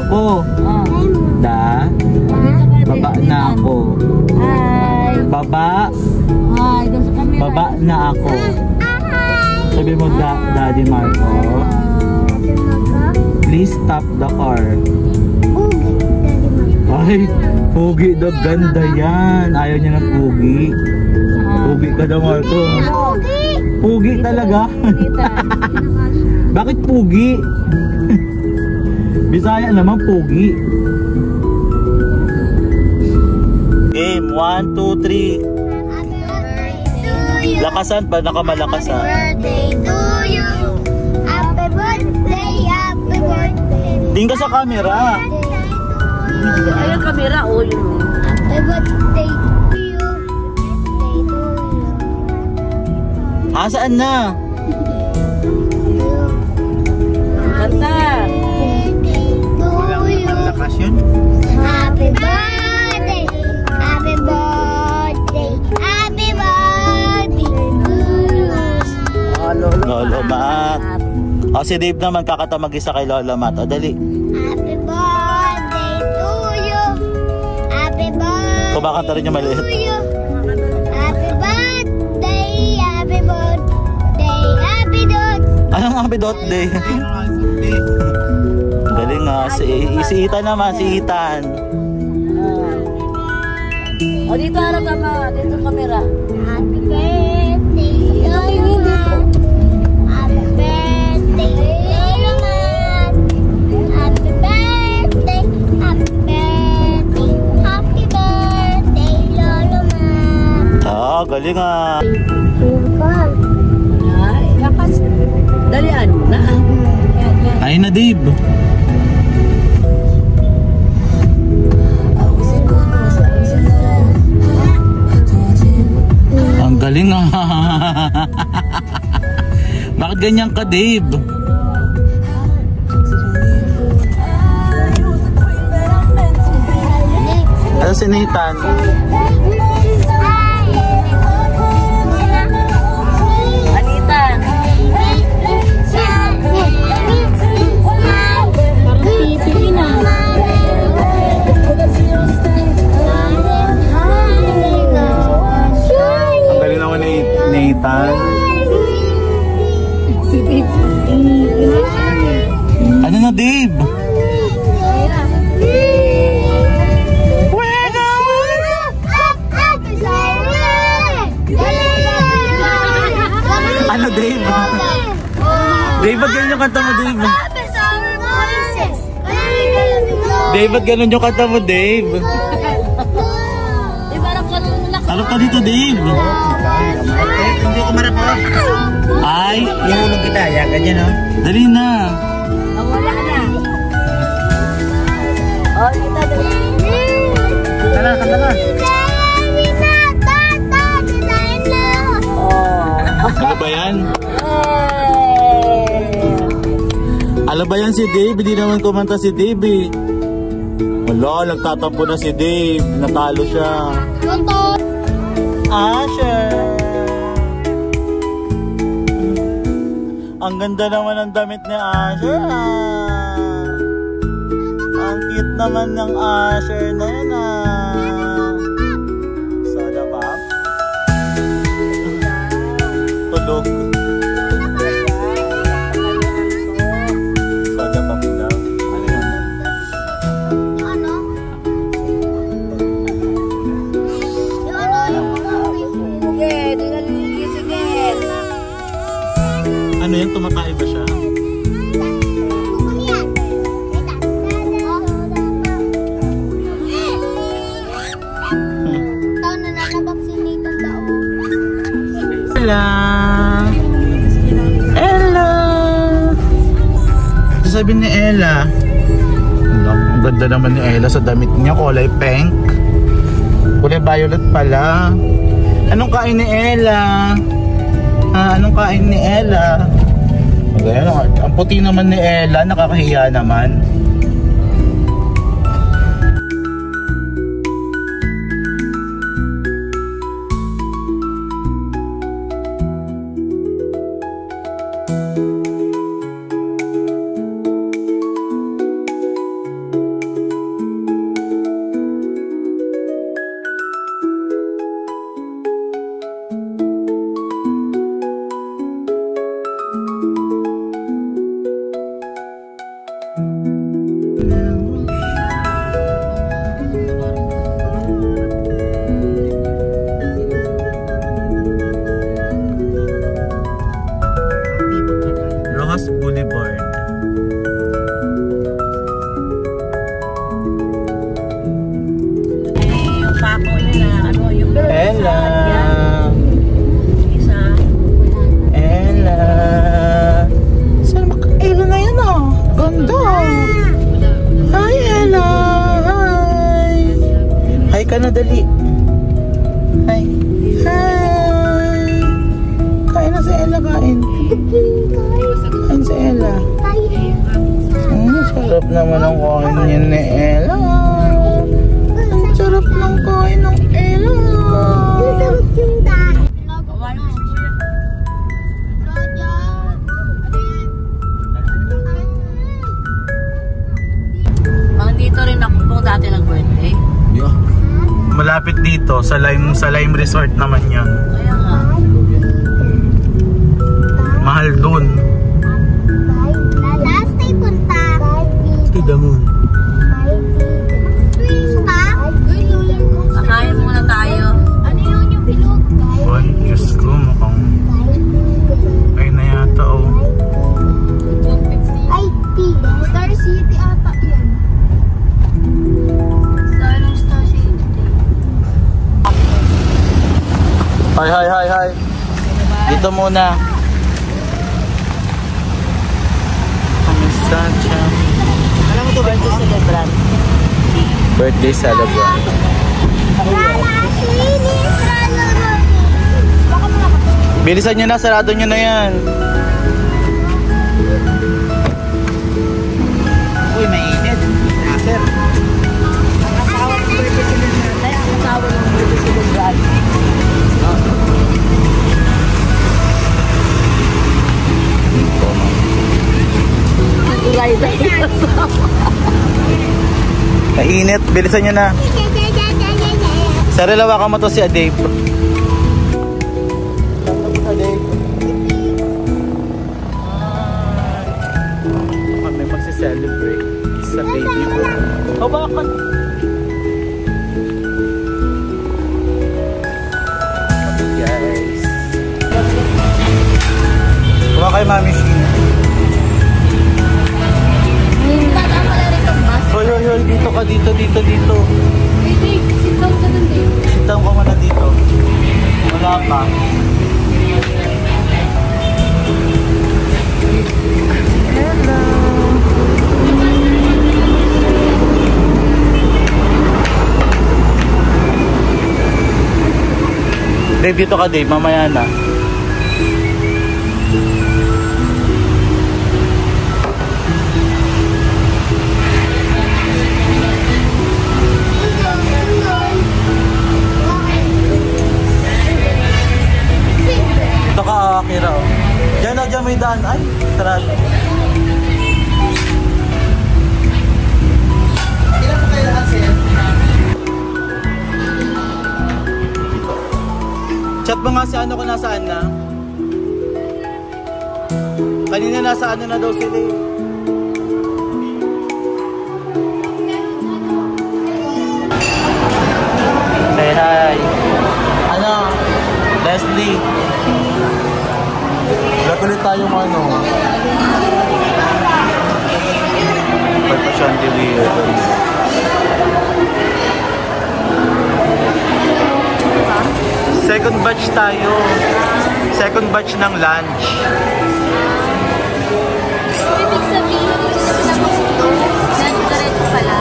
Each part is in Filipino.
ko. Da. Baba na ako. Hi. Baba. Hi. Doon sa camera. Baba na ako. Sabi mo, Daddy Marco. Please stop the car. Ay, pugi daw. Ganda yan. Ayaw niya ng pugi. Pugi ka daw, Marco. Pugi talaga. Bakit pugi? Bisaya naman pugi. Game 1, 2, 3. Lakasan pa, nakamalakasan. Happy birthday to you. Happy birthday, happy birthday. Tingin ka sa camera. Ayun camera. Oh, yun. Happy birthday to you. Saan na? Kanta. Happy birthday, happy birthday, happy birthday to you. Lolo Mat. O si Dave naman kakata mag-isa kay Lolo Mat. O dali. Happy birthday to you. Happy birthday Kumakanta rin yung maliit. to you. Happy birthday, happy birthday, happy birthday. Anong happy birthday? Galing nga. Si Ethan naman, si Ethan. O dito harap ka. Dito camera. Happy birthday, Lolo Mat. Happy birthday, Lolo Mat. Happy birthday, happy birthday, happy birthday, Lolo Mat. Galing nga. Ay, lakas. Dalian na. Ay na, Dave. Ang galing ah. Bakit ganyan ka, Dave? Ano si Nathan? Anita. Ang galing naman ni Nathan. Ano na, Dave? Ano, Dave? Dave, ba't ganun yung kanta mo, Dave? Dave, ba't ganun yung kanta mo, Dave? Harap ka dito, Dave. Hindi ko marap ako. Ay, Ihulog kita, ya, ganyan no? dali na. Wala ka na. Oh, kita dali. Kanta na. Ano ba yan? Ano ba yan si Dave? Hindi naman kumanta si Dave eh. Wala, nagtatampo na si Dave. Natalo siya. Asher! Ang ganda naman ng damit ni Asher ah. Ang cute naman ng Asher na yan ah. Soda pop. Tulog. Soda pop daw. Ano yan? Ano yan? Tumatae ba siya? Hello! Hello! Sabi ni Ella. Ang ganda naman ni Ella sa damit niya. Kulay pink. Kulay violet pala. Anong kain ni Ella? Anong kain ni Ella? Ang puti naman ni Ella. Nakakahiya naman. Ganyan ni Ella. Ang sarap ng kain ng Ella. Mga dito rin ako po dati nag-birthday. Yeah. Malapit dito sa Lime Resort naman 'yan. Kaya nga. Mahal dun. Last day punta. To the moon. Kakain muna tayo. Ano yun yung bilog? Ay, Diyos ko, mukhang ay na yata oh. Ay, Star City ata yun. Star City. Hi. Dito muna. Kamusta siya? Alam mo ito, birthday celebrant. Birthday celebrant. Bilisan nyo na, sarado nyo na yan. Uy, mainit. Aser. Ang asawa ng birthday celebrant. Ay, ang asawa ng birthday celebrant. Nagulay tayo. Mainit, bilisan nyo na. Saril, hawakan mo to si Dave. Kami magsi-celebrate sa baby ko. Hawakan. Guys. Kuha kay Mami Sheena. Hoy, dito ka, dito. Sit down ka dun, Dave. Sit down ka muna dito. Wala pa. Hello. Dave, dito ka, Dave. Mamaya na. Ito ka, Akira. Diyan may daan. Ay, sarado. Ilan po kayo lahat, sir? Chat mo nga si ano kung nasaan na. Kanina nasa ano na daw sila eh. Say hi. Ano? Leslie. Lahat ulit tayong ano. Pagpa-chandelier. Second batch tayo. Second batch ng lunch. Ibig sabihin, nag-diretso pala.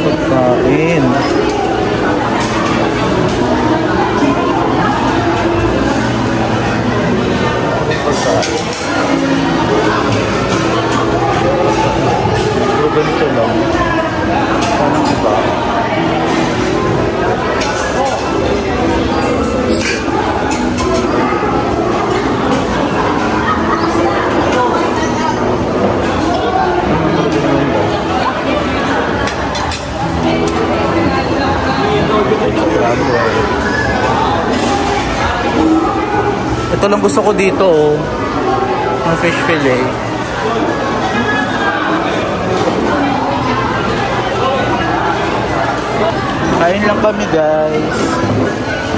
Pagkain. Pero ganito lang. Parang iba. Ito lang gusto ko dito oh. Ang fish fillet. Kain lang kami guys.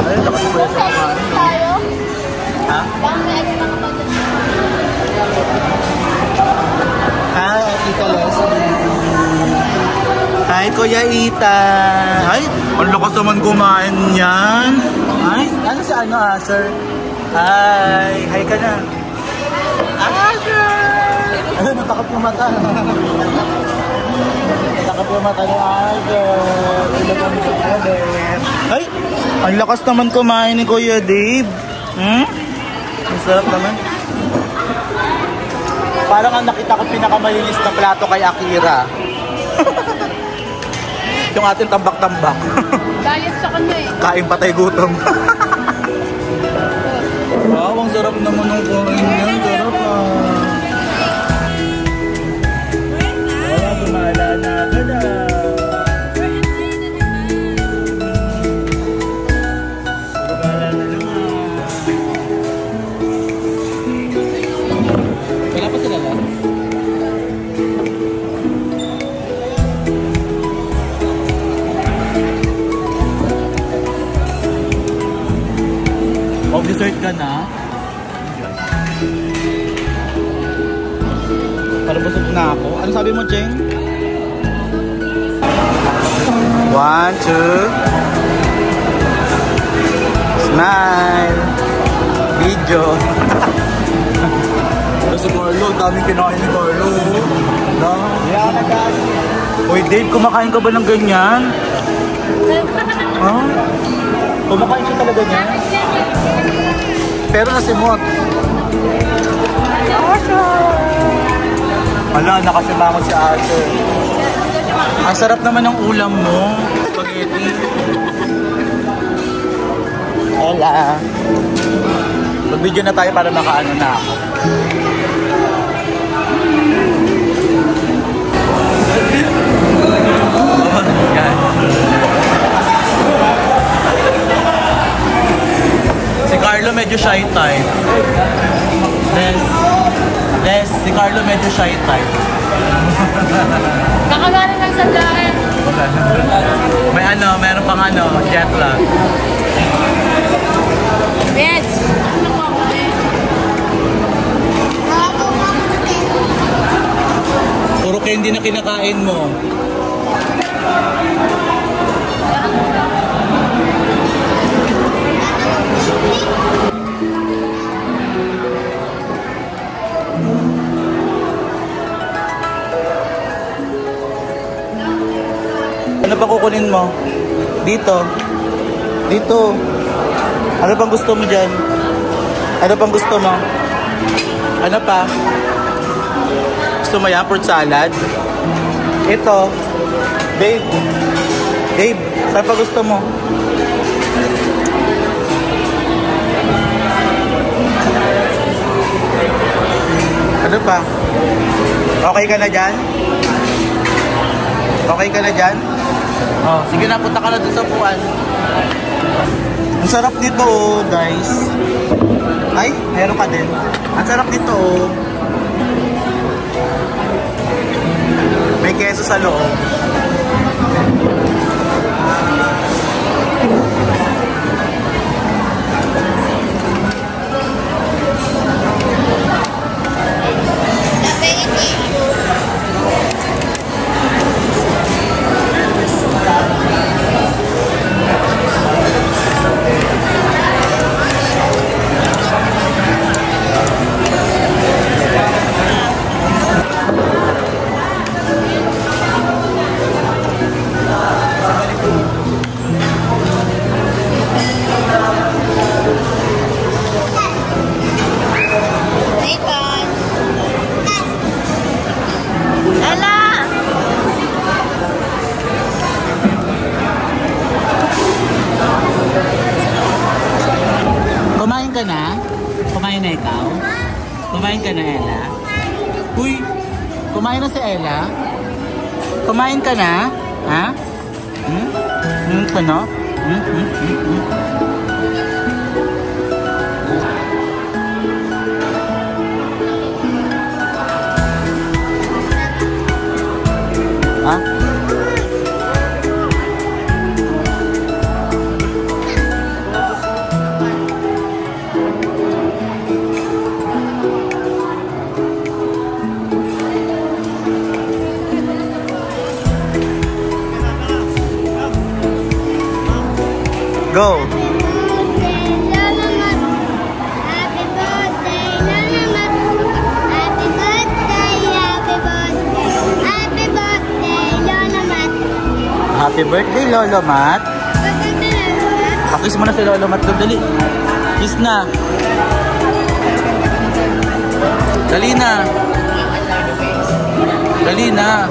Ayun, nakaspresso ka nga. Ha? Hi, Tita Leslie. Hi, Kuya Ita. Ay, ang lakas naman kumain yan. Ay, ano si ano ha, sir? Hi! Hi ka na! Agad! Ay, natakap yung mata. Natakap yung mata ni Agad. Ilo kami sa Agad. Ay! Ang lakas naman kumain ni Kuya Dave. Ang sarap naman. Parang ang nakita ko pinakamalinis na plato kay Akira. Yung ating tambak-tambak. Diet sa kanya eh. Kain patay gutom. Wow, ang sarap naman ng kumain niya. Sarap Wala, gumala na agad Gumala na naman. Wala pa sila lang? Dessert ka na? Para busog na ako. Ano sabi mo, Cheng? 1, 2 Smile Video. Si Carlo, daming kinain ni Carlo. No? Yeah, nag-aasi. Uy, Dave, kumakain ka ba ng ganyan? Huh? Kumakain siya talaga niya? Pero nasimot. Wala, nakasimangot si ate. Ang sarap naman ng ulam mo. Spaghetti. Hola. Mag-video na tayo para makaano na ako. Yan. Si Carlo medyo shy type. Si Carlo medyo shy type. Kakagaling lang sa dahil. Meron pang jet lag. Yes! Puro candy na kinakain mo. Ano pa kukunin mo? Dito. Dito. Ano pang gusto mo dyan? Ano pang gusto mo? Ano pa? Gusto mo yan? Fruit salad? Ito. Babe. Babe, saan pa gusto mo? Ano pa? Okay ka na dyan? Okay ka na dyan? Oh, sige na, punta ka na dun sa puwan. Ang sarap nito, oh, guys. Ay, meron ka din. Ang sarap nito, oh. May keso sa loob. Kumain ka na? Kumain na ikaw? Kumain ka na, Ella? Uy! Kumain na si Ella? Kumain ka na? Ha? Ano? Ha? Go! Happy birthday, Lolo Mat. Pakis mo na si Lolo Mat doon, dali. Kiss na. Dali na. Dali na.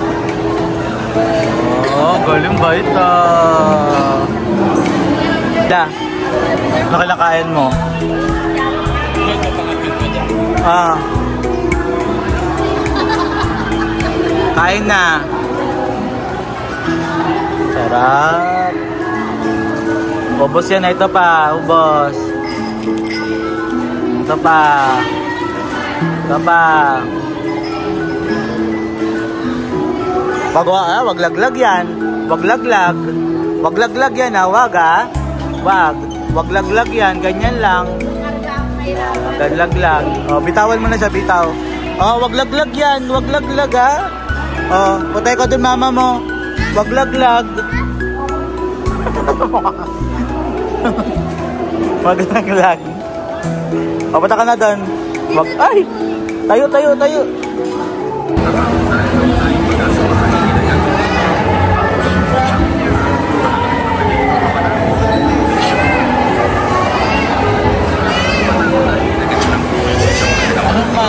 Oh, galing ba ito? Da. Nakilakain mo. Ah. Kain na. Sarap. Ubos yan. Ito pa. Ubos. Ito pa. Ito pa. Wag laglag yan. Wag laglag. Wag laglag yan ha. Wag ha. Wag. Wag laglag yan. Ganyan lang. Laglag. Oh, bitawan mo na siya. Bitaw. Oh, wag laglag yan. Wag laglag ha. Oh, putay ko dun mama mo. Wag laglag. Wag laglag. O, punta ka na dun. Wag. Ay! Tayo. Ano pa?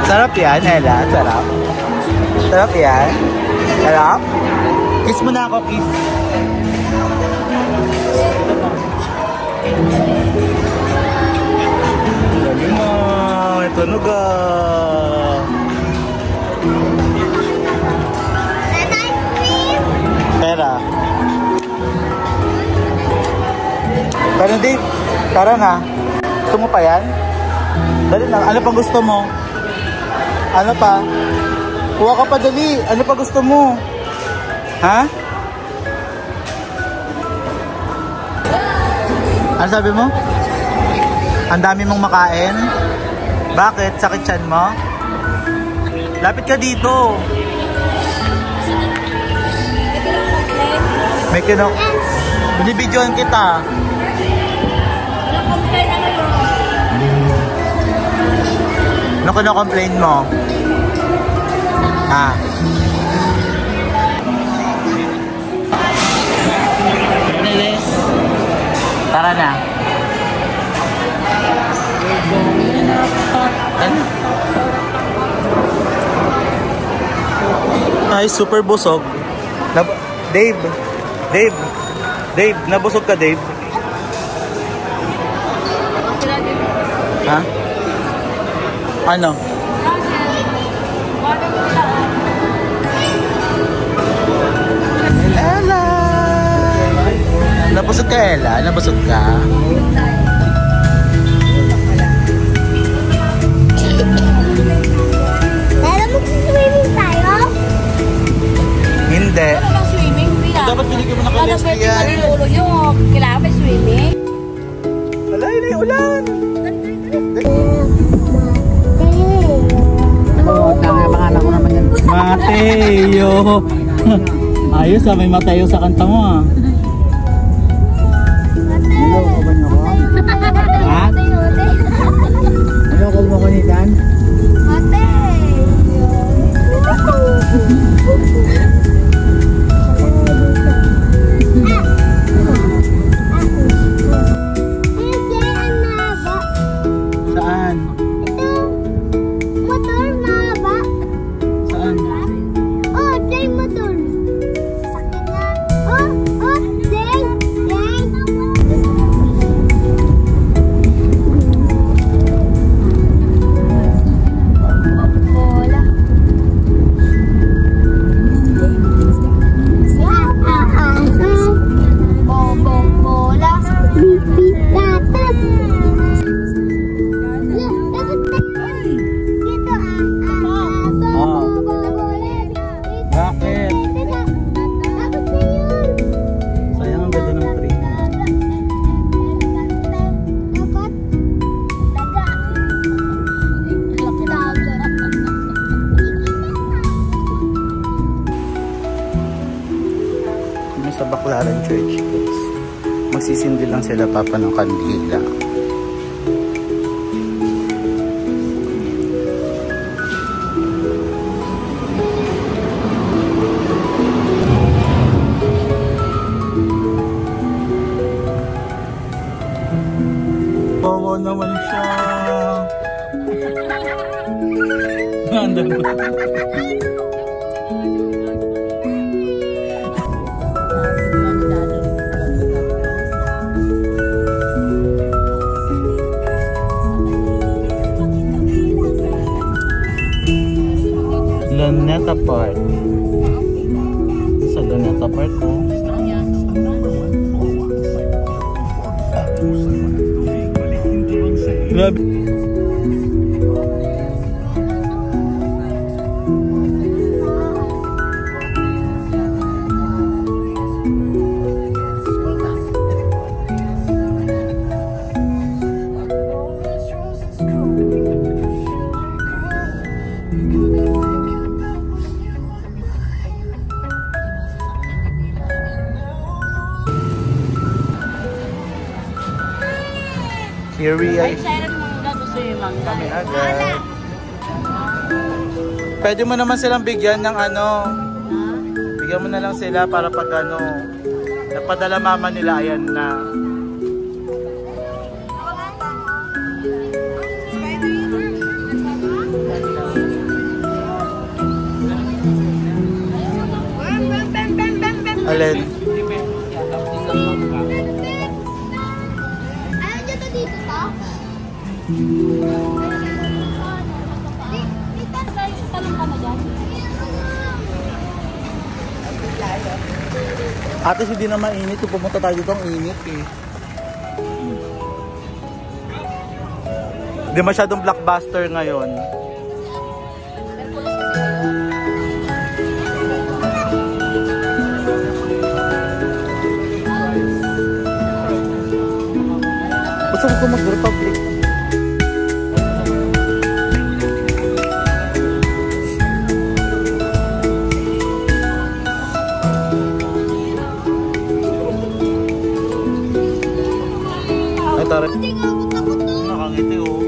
Sarap yan, Ella. Sarap. Sarap yan. Sarap. Kiss mo na ako, kiss. Galing mo. Ito nuga. Pera. Pero hindi. Tara na. Gusto mo pa yan? Dali na. Ano pang gusto mo? Ano pa? Kuha ka pa dali. Ano pa gusto mo? Ha? Ano sabi mo? Ang dami mong makain? Bakit? Sakit tiyan mo? Lapit ka dito. May binibidyoan kita. Ano kino-complain mo? Ha? Tara na. Ay, super busog. Dave, nabusog ka, Dave? Ha? Ano? Ella! Nabusog ka, Ella? Nabusog ka? Ella, mag-swimming tayo? Hindi. Ano lang swimming? Dapat binigyan mo na Ano ka-leslie pwede yan. malulog yung kailangan may swimming? Wala, yun ay ulan. Mateo. Ayos ah, may Mateo sa kanta mo ah. Ha? Ano ko mo kanitan? Saan? Motor mahaba. Saan? Oh, Jay motor. Sakit na. Oh, Jay. Bola. Bobong bola. Bibi gatas. Bakit? Sayang ang ganda ng tree. Kami sa Baclaran Church, guys. Magsisindi lang sila papa ng kandila. Luneta Park. Sa Luneta Park ko. Grabe. Here we are. Ay, siren mangga. Gusto yung mangga. Kami agad. Pwede mo naman silang bigyan ng ano. Bigyan mo na lang sila para pag ano. Napadala mama nila, ayan na. Alin? Ayaw dyan na dito to? Talong ka na dyan. Ate, hindi na mainit. Kung pumunta tayo dito, ang init eh. Hindi masyadong blockbuster ngayon. Gusto ko mag-Republic. Ay, tara. Nakangiti oh.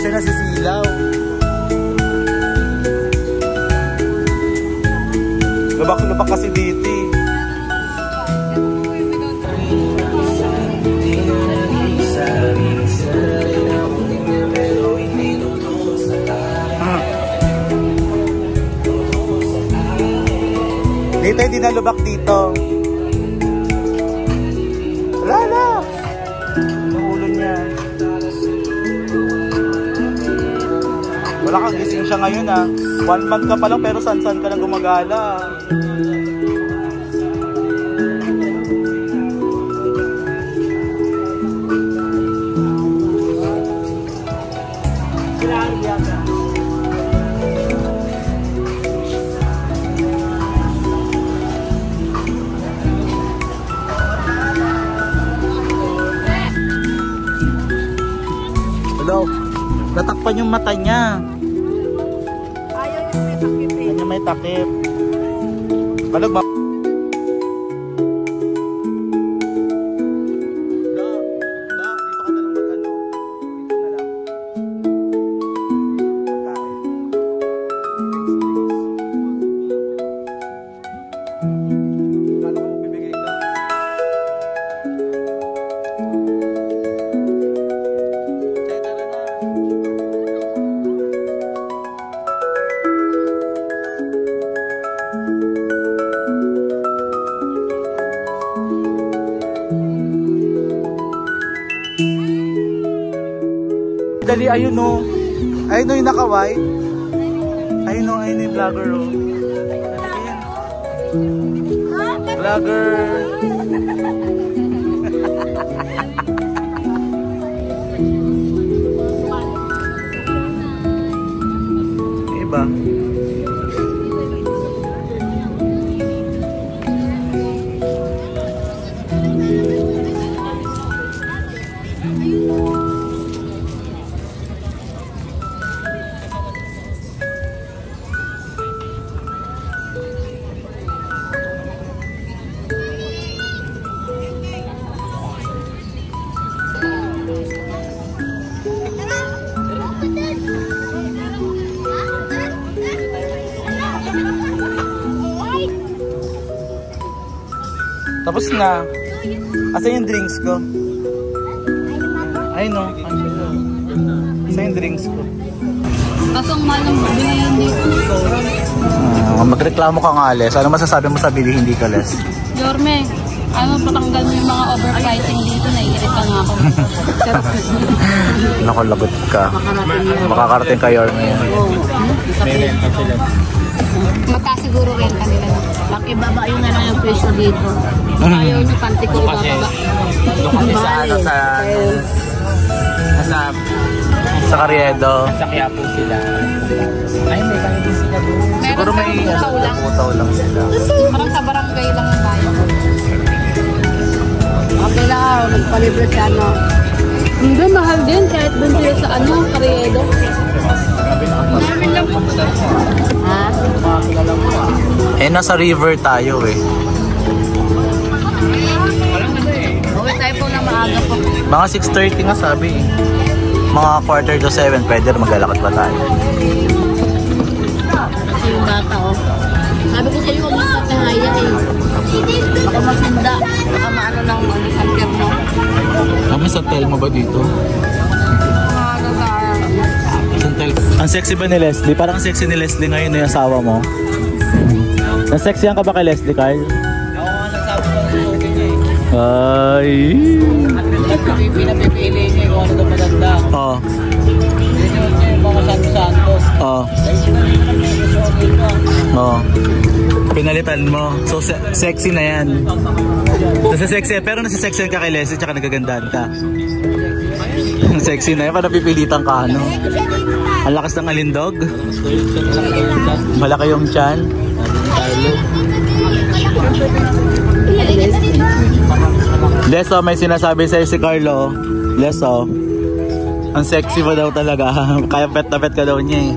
Siya na si Silaw. Lubak-lubak kasi dito eh. Dito hindi na lubak dito. Wala na. Ang ulo niya. Wala kang gising siya ngayon ah. 1 month ka pa lang pero san-san ka lang gumagala. Hello? Natakpan yung mata niya. Ayaw may takip. Balog ba? Dali, ayun o. Ayun o yung naka-white. Ayun o, ayun yung vlogger o. Vlogger. Iba. Tapos na. Asa yung drinks ko? Ay no. Asa yung drinks ko? Kasong manong bilihin dito. Magreklamo ka nga, Les. Ano masasabi mo sa bili hindi ka, Les? Yorme, ano patanggal mo yung mga overpricing dito, naiirita nga ako. Nakalagot ka. Makakarating ka, Yorme. Mataas siguro rin kanila. Pakibaba yun na lang yung presyo dito. Ayaw nyo, panty ko ibababa. Doon kami sa Carriedo. Sa kaya po sila. Ay, may kaya din sila doon. Siguro may putaw lang sila. Parang sa barangay lang ang tayo. Okay lang, magpalibre siya, no? Hindi, mahal din kahit doon sila sa Carriedo. Ha? Nasa river tayo eh. Uwi tayo po na maaga po. Mga 6:30 nga sabi eh. Mga 6:45, pwede maglalakad pa tayo. Kasi yung bata, oh. Sabi ko sa'yo, huwag mo katahaya eh. Baka masinda. Baka maano ng sanker mo. Kami sa Telma ba dito? Ang sexy ba ni Leslie? Parang sexy ni Leslie ngayon yung asawa mo. Nasexyan ka ba kay Leslie, Carl? Oo, nagsabi ko sa okay niya eh. Ay. Pinapipili niya yung ano na maganda. Oo. Pinunod niya yung mga santos-santos. Oo. Ay, pinalitan niya yung okay ko. Oo. Pinalitan mo. So, sexy na yan. Nasa sexy, pero nasa sexy ka kay Leslie tsaka nagagandahan ka. Sexy na yan, parang pipilitan ka, ano? Ang lakas ng alindog. Malaki yung tiyan. Leso, may sinasabi sa'yo si Carlo. Leso, ang sexy mo daw talaga. Kaya pet na pet ka daw niya eh.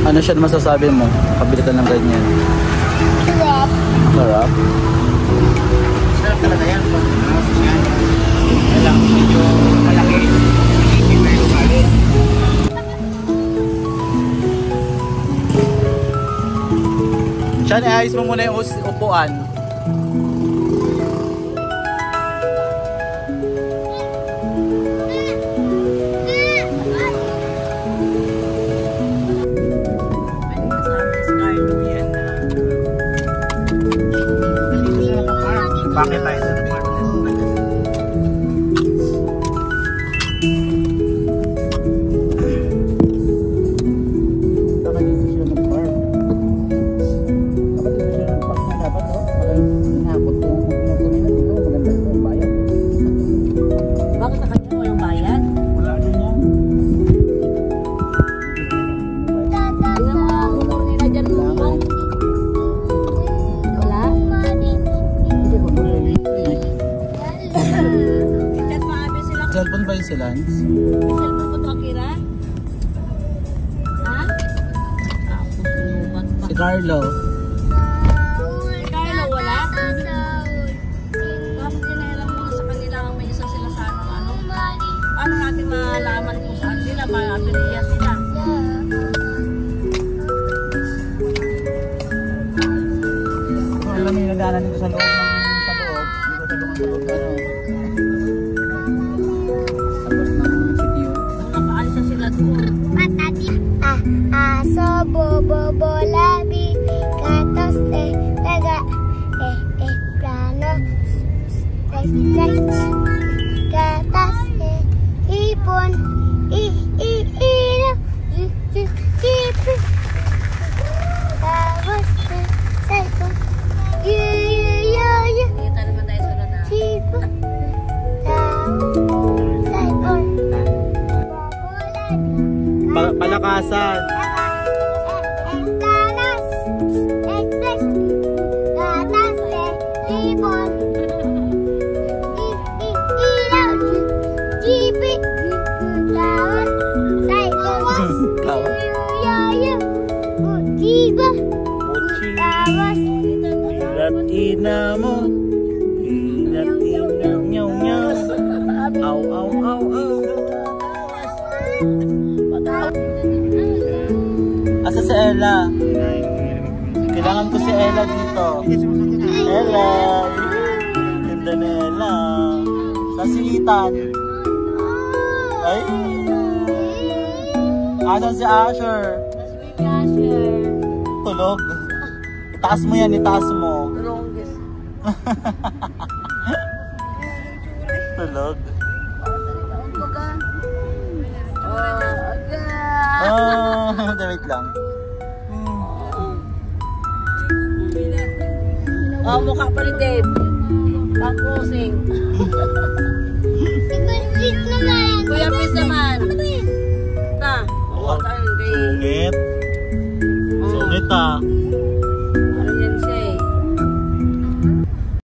Ano siya masasabi mo? Kabili ka ng ganyan. Sarap. Sarap. Sarap talaga yan. Kailangan medyo malaki. Hindi na yung kali. Siyan, ayos mo muna yung upuan. Bakit tayo sa lugar? Dapat dito siya mag-park. Dapat dito siya mag-park na dapat, oh. Hinakot ko kung na dito. Maganda ito yung bayan. Bakit sa kanya walang bayan? Wala din yan. Tingnan mo ang motor nila dyan mo. Wala? Chat maabi sila. Cellphone ba yung si Lance? Cellphone mo to, Akira? Ha? Tapos sinubat pa. Si Carlo. Carlo, wala? Bakit kinailan mo na sa kanila ang may isa sila sa ano? Paano natin malaman kung saan sila? Maapiliya sila. Alam mo yung nagdaanan dito sa loob ng sa loob. Dito sa loob ng ano. Tapos ng sitio. Nakaalis na sila doon. Patati. Aso, bobo, labi. Gatos, taga. Plano. Slice. Gatas, hipon. Ilo. Kipi. Tapos, cellphone. Kita naman tayo sa lada. Tipo. Cellphone. Palakasan. Gatas. Express. Gatas. Hipon. Ilaw. Kipi. Tapos, cellphone. Yoyo. Utiba. Tapos, Ingat ina mo. Ingat ina. Ella. Kailangan ko si Ella dito. Ella. Ganda na Ella. Si Ethan. Ay. Asan si Asher? Tulog. Itaas mo yan, itaas mo. Tulog. Wait lang. Mukha pa rin, Dave. Pang-closing. Kuya Pis naman. Na. Sungit. Sungit ah.